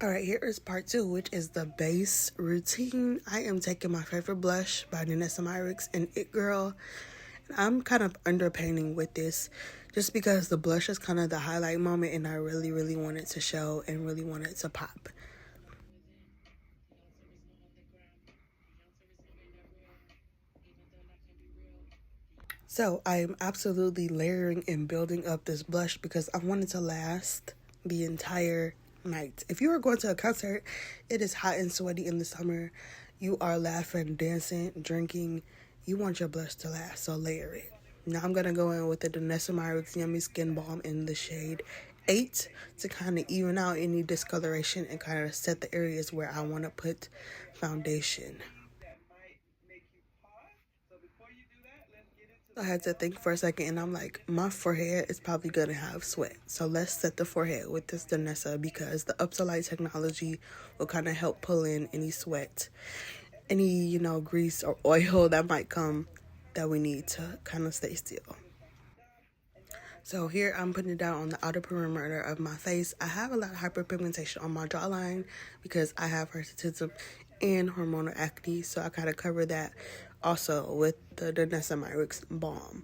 Alright, here is part 2, which is the base routine. I am taking my favorite blush by Vanessa Myricks and It Girl. I'm kind of underpainting with this just because the blush is kind of the highlight moment and I really, really want it to show and really want it to pop. So I am absolutely layering and building up this blush because I want it to last the entire night. If you are going to a concert, it is hot and sweaty in the summer. You are laughing, dancing, drinking. You want your blush to last, so layer it. Now I'm going to go in with the Vanessa Myricks Yummy Skin Balm in the shade 8 to kind of even out any discoloration and kind of set the areas where I want to put foundation. I had to think for a second and I'm like, my forehead is probably gonna have sweat. So let's set the forehead with this Danessa because the up to light technology will kind of help pull in any sweat, any, grease or oil that might come that we need to kind of stay still. So here I'm putting it down on the outer perimeter of my face. I have a lot of hyperpigmentation on my jawline because I have hirsutism and hormonal acne. So I kind of cover that also with the Danessa Myricks balm.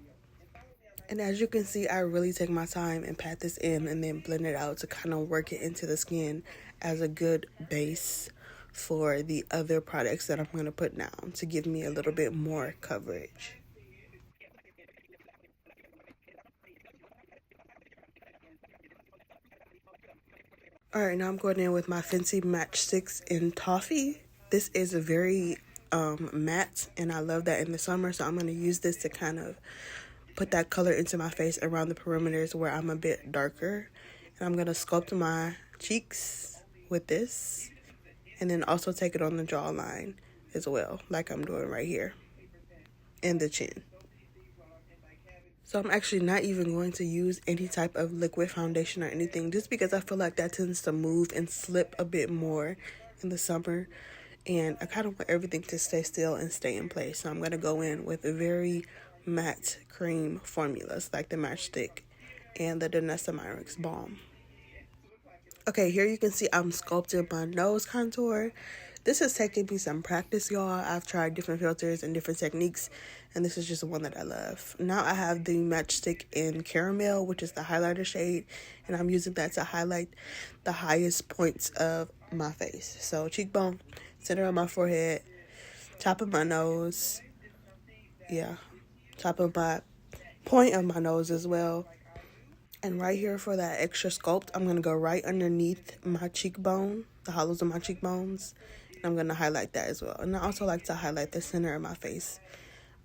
And as you can see, I really take my time and pat this in and then blend it out to kind of work it into the skin as a good base for the other products that I'm going to put down to give me a little bit more coverage. Alright, now I'm going in with my Fenty Matchsticks in Toffee. This is a very matte, and I love that in the summer, so I'm going to use this to kind of put that color into my face around the perimeters where I'm a bit darker. And I'm going to sculpt my cheeks with this, and then also take it on the jawline as well, like I'm doing right here, and the chin. So I'm actually not even going to use any type of liquid foundation or anything just because I feel like that tends to move and slip a bit more in the summer. And I kind of want everything to stay still and stay in place. So I'm going to go in with a very matte cream formulas like the Matchstick and the Danessa Myricks Balm. Okay, here you can see I'm sculpting my nose contour. This has taken me some practice, y'all. I've tried different filters and different techniques, and this is just the one that I love. Now I have the Matchstick in Caramel, which is the highlighter shade, and I'm using that to highlight the highest points of my face. So cheekbone, center of my forehead, top of my nose, top of my point of my nose as well. And right here for that extra sculpt, I'm going to go right underneath my cheekbone, the hollows of my cheekbones. And I'm going to highlight that as well. And I also like to highlight the center of my face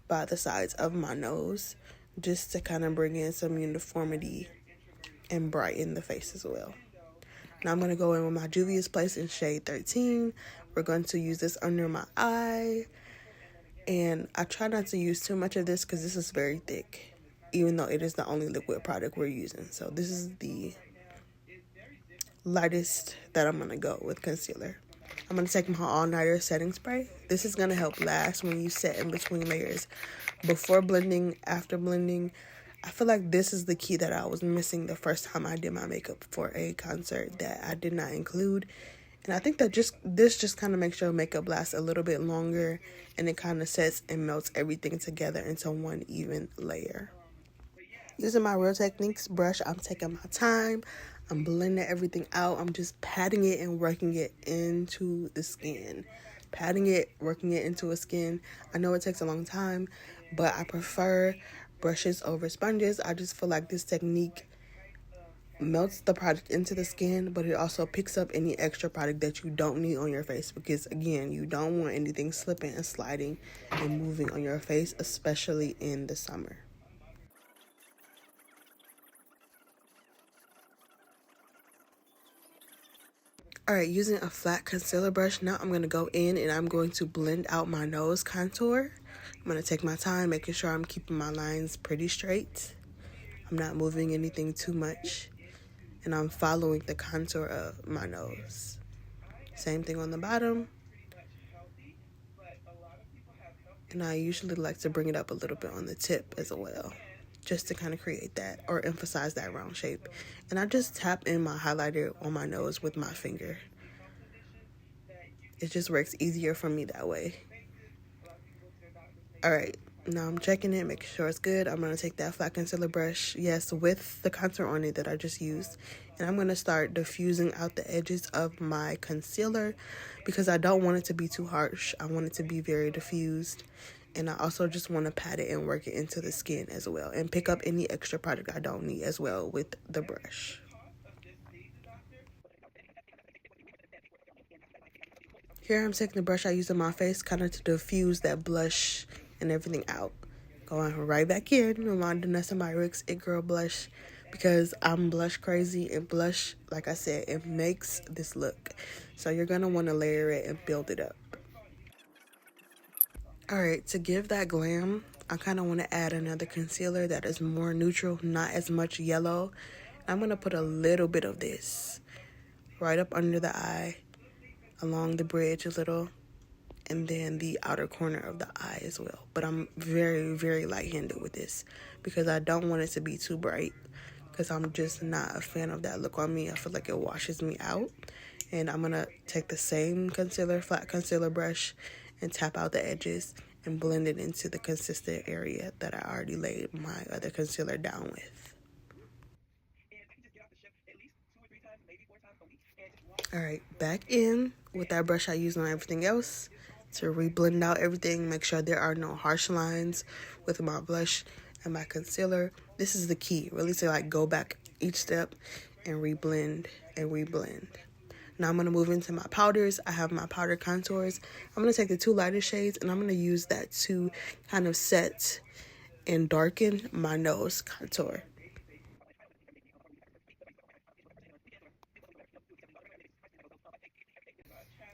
by the sides of my nose, just to kind of bring in some uniformity and brighten the face as well. Now I'm going to go in with my Juvia's Place in shade 13. We're going to use this under my eye. And I try not to use too much of this because this is very thick, even though it is the only liquid product we're using. So this is the lightest that I'm going to go with concealer. I'm going to take my all-nighter setting spray. This is going to help last when you set in between layers. Before blending, after blending, I feel like this is the key that I was missing the first time I did my makeup for a concert that I did not include. And I think that this just kind of makes your makeup last a little bit longer, and it kind of sets and melts everything together into one even layer. Using my Real Techniques brush, I'm taking my time. I'm blending everything out. I'm just patting it and working it into the skin. Patting it, working it into a skin. I know it takes a long time, but I prefer brushes over sponges. I just feel like this technique melts the product into the skin, but it also picks up any extra product that you don't need on your face, because again, you don't want anything slipping and sliding and moving on your face, especially in the summer. Alright, using a flat concealer brush, now I'm going to go in and I'm going to blend out my nose contour. I'm going to take my time, making sure I'm keeping my lines pretty straight. I'm not moving anything too much. And I'm following the contour of my nose. Same thing on the bottom. And I usually like to bring it up a little bit on the tip as well, just to kind of create that or emphasize that round shape. And I just tap in my highlighter on my nose with my finger. It just works easier for me that way. Alright, now I'm checking it, making sure it's good. I'm going to take that flat concealer brush, yes, with the contour on it that I just used. And I'm going to start diffusing out the edges of my concealer because I don't want it to be too harsh. I want it to be very diffused. And I also just want to pat it and work it into the skin as well. And pick up any extra product I don't need as well with the brush. Here I'm taking the brush I used on my face kind of to diffuse that blush and everything out. Going right back in with my Danessa Myricks It Girl blush because I'm blush crazy, and blush, like I said, it makes this look. So you're going to want to layer it and build it up. Alright, to give that glam, I kind of want to add another concealer that is more neutral, not as much yellow. I'm going to put a little bit of this right up under the eye, along the bridge a little, and then the outer corner of the eye as well. But I'm very, very light-handed with this because I don't want it to be too bright because I'm just not a fan of that look on me. I feel like it washes me out. And I'm going to take the same concealer, flat concealer brush, and tap out the edges and blend it into the consistent area that I already laid my other concealer down with. Alright, back in with that brush I used on everything else to re-blend out everything, make sure there are no harsh lines with my blush and my concealer. This is the key, really, to like go back each step and re-blend and re-blend. Now I'm going to move into my powders. I have my powder contours. I'm going to take the two lighter shades and I'm going to use that to kind of set and darken my nose contour.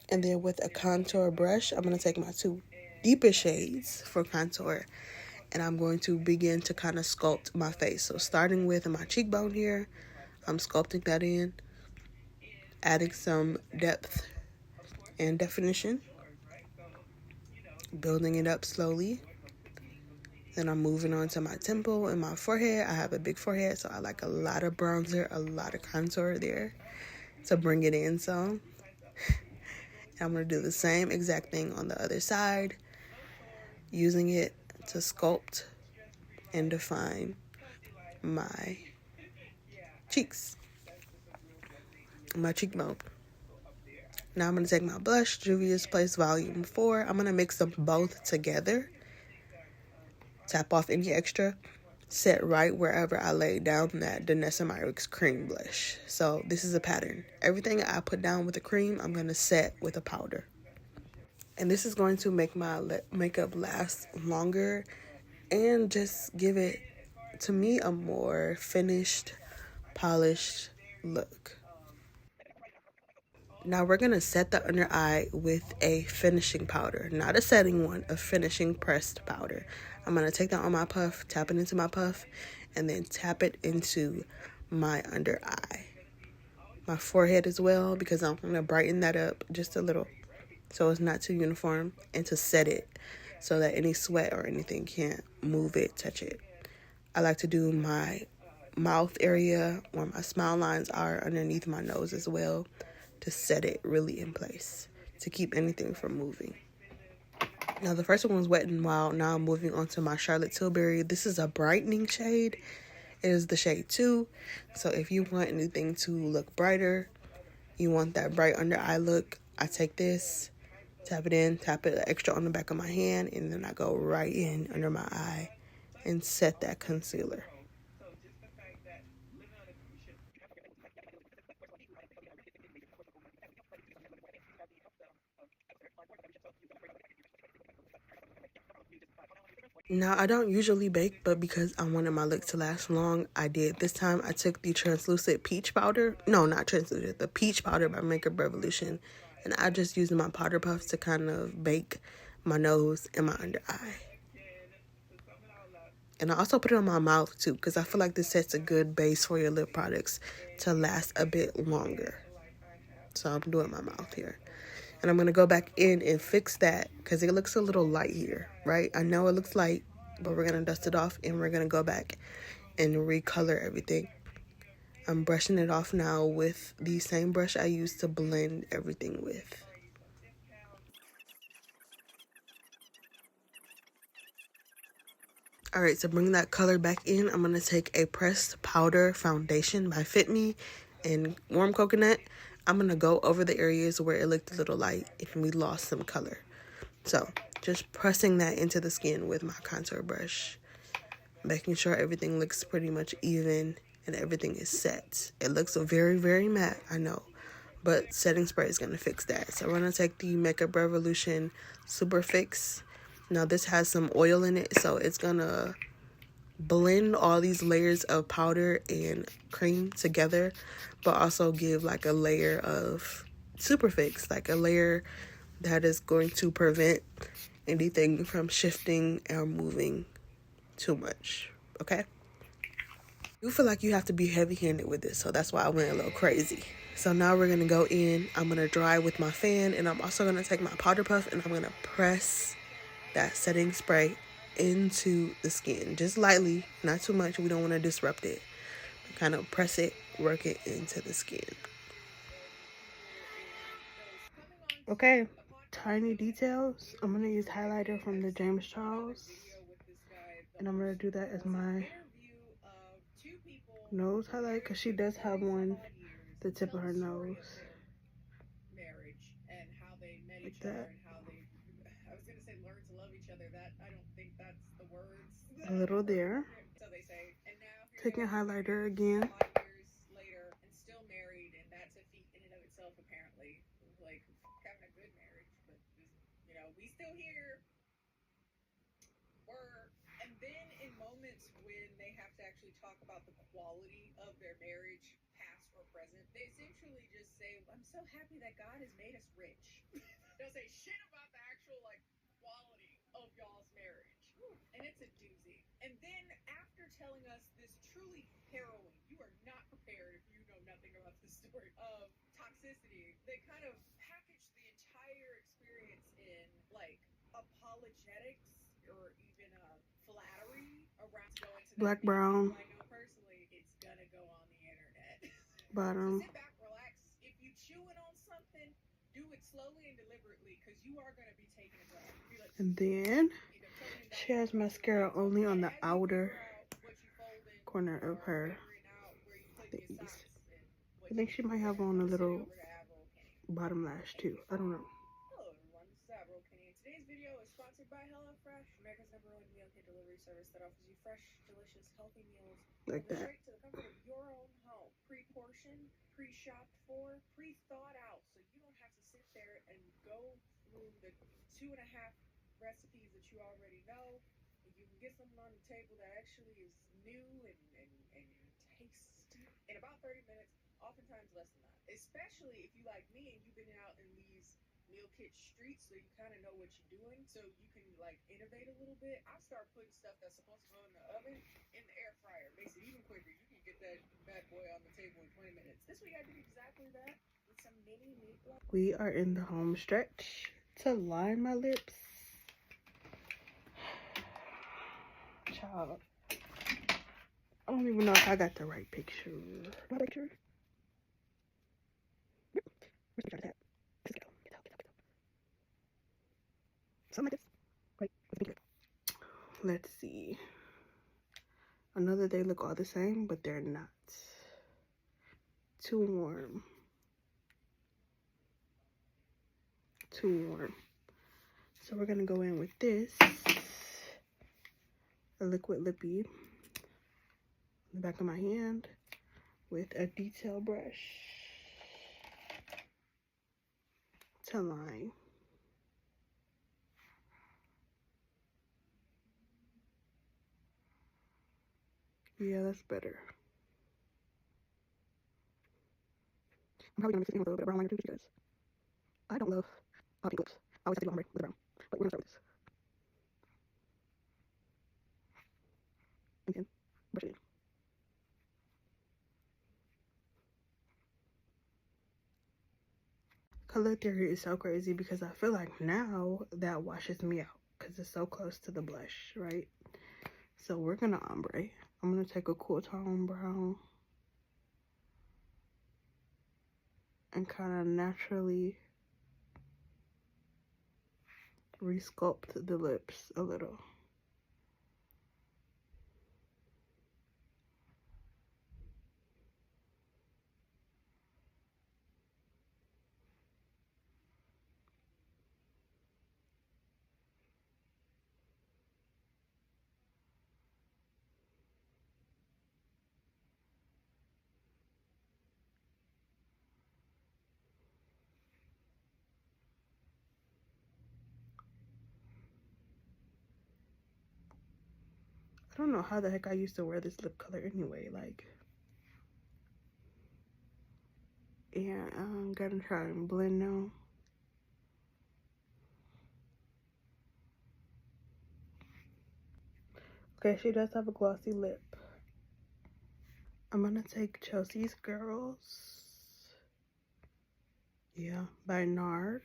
And then with a contour brush, I'm going to take my two deepest shades for contour. And I'm going to begin to kind of sculpt my face. So starting with my cheekbone here, I'm sculpting that in, adding some depth and definition, building it up slowly. Then I'm moving on to my temple and my forehead. I have a big forehead, so I like a lot of bronzer, a lot of contour there to bring it in some. I'm going to do the same exact thing on the other side, using it to sculpt and define my cheeks, my cheekbone. Now I'm going to take my blush, Juvia's Place Volume 4. I'm going to mix them both together. Tap off any extra. Set right wherever I laid down that Danessa Myricks cream blush. So this is a pattern. Everything I put down with the cream, I'm going to set with a powder. And this is going to make my makeup last longer and just give it, to me, a more finished, polished look. Now we're going to set the under eye with a finishing powder. Not a setting one, a finishing pressed powder. I'm going to take that on my puff, tap it into my puff, and then tap it into my under eye. My forehead as well, because I'm going to brighten that up just a little so it's not too uniform, and to set it so that any sweat or anything can't move it, touch it. I like to do my mouth area where my smile lines are underneath my nose as well, to set it really in place, to keep anything from moving. Now the first one was Wet n Wild. Now I'm moving on to my Charlotte Tilbury. This is a brightening shade. It is the shade 2. So if you want anything to look brighter, you want that bright under eye look, I take this, tap it in, tap it extra on the back of my hand, and then I go right in under my eye and set that concealer. Now, I don't usually bake, but because I wanted my look to last long, I did. This time, I took the translucent peach powder. No, not translucent. The peach powder by Makeup Revolution. And I just used my powder puffs to kind of bake my nose and my under eye. And I also put it on my mouth, too, because I feel like this sets a good base for your lip products to last a bit longer. So I'm doing my mouth here. And I'm going to go back in and fix that because it looks a little light here, right? I know it looks light, but we're going to dust it off and we're going to go back and recolor everything. I'm brushing it off now with the same brush I used to blend everything with. All right, to bring that color back in, I'm going to take a pressed powder foundation by Fit Me and Warm Coconut. I'm going to go over the areas where it looked a little light and we lost some color. So just pressing that into the skin with my contour brush, making sure everything looks pretty much even and everything is set. It looks very, very matte, I know, but setting spray is going to fix that. So we're going to take the Makeup Revolution Super Fix. Now this has some oil in it, so it's going to blend all these layers of powder and cream together, but also give like a layer of Super Fix, like a layer that is going to prevent anything from shifting or moving too much. Okay? You feel like you have to be heavy-handed with this, so that's why I went a little crazy. So now we're gonna go in. I'm gonna dry with my fan, and I'm also gonna take my powder puff and I'm gonna press that setting spray into the skin, just lightly, not too much. We don't want to disrupt it. Kind of press it, work it into the skin. Okay, tiny details. I'm gonna use highlighter from the James Charles, and I'm gonna do that as my nose highlight because she does have one the tip of her nose, like that. A little there. Taking highlighter again. Black, brown, bottom. And then she has mascara only on the outer corner of her face. I think she might have on a little bottom lash too. I don't know. Like that. We are in the home stretch. To line my lips, child, I don't even know if I got the right picture. My picture? Where's the picture at? Get out. Something like this. Wait, what's the picture? Let's see. I know that they look all the same, but they're not. Too warm. Too warm. So we're gonna go in with this, a liquid lippy, in the back of my hand with a detail brush to line. Yeah, that's better. I'm probably gonna mix it in with a little bit of brown liner too because I don't love pink lips. I always have to do ombre with brown. But we're gonna start with this. And then brush it in. Color theory is so crazy because I feel like now that washes me out because it's so close to the blush, right? So we're gonna ombre. I'm gonna take a cool tone brown and kind of naturally resculpt the lips a little. I don't know how the heck I used to wear this lip color anyway. Like, yeah, I'm gonna try and blend now. Okay, she does have a glossy lip. I'm gonna take Chelsea's Girls. Yeah, by NARS.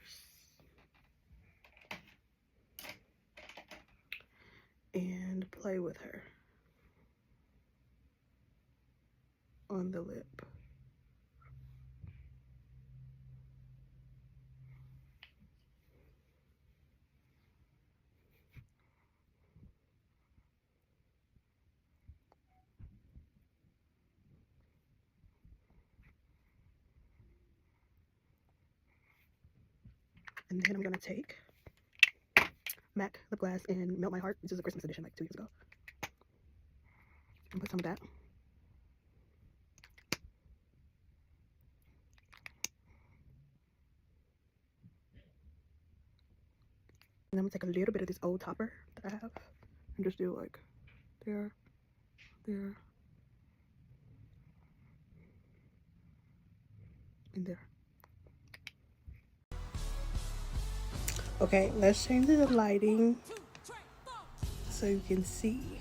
And play with her on the lip. And then I'm gonna take MAC lip gloss and Melt My Heart. This is a Christmas edition, like 2 years ago. And put some of that. And I'm gonna take a little bit of this old topper that I have and just do like there, there, and there. Okay, let's change the lighting so you can see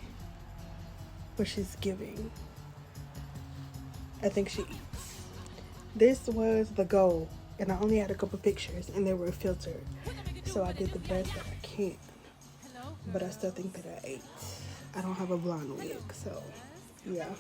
what she's giving. I think she eats. This was the goal, and I only had a couple pictures and they were filtered. So I did the best that I can. But I still think that I ate. I don't have a blonde wig, so yeah.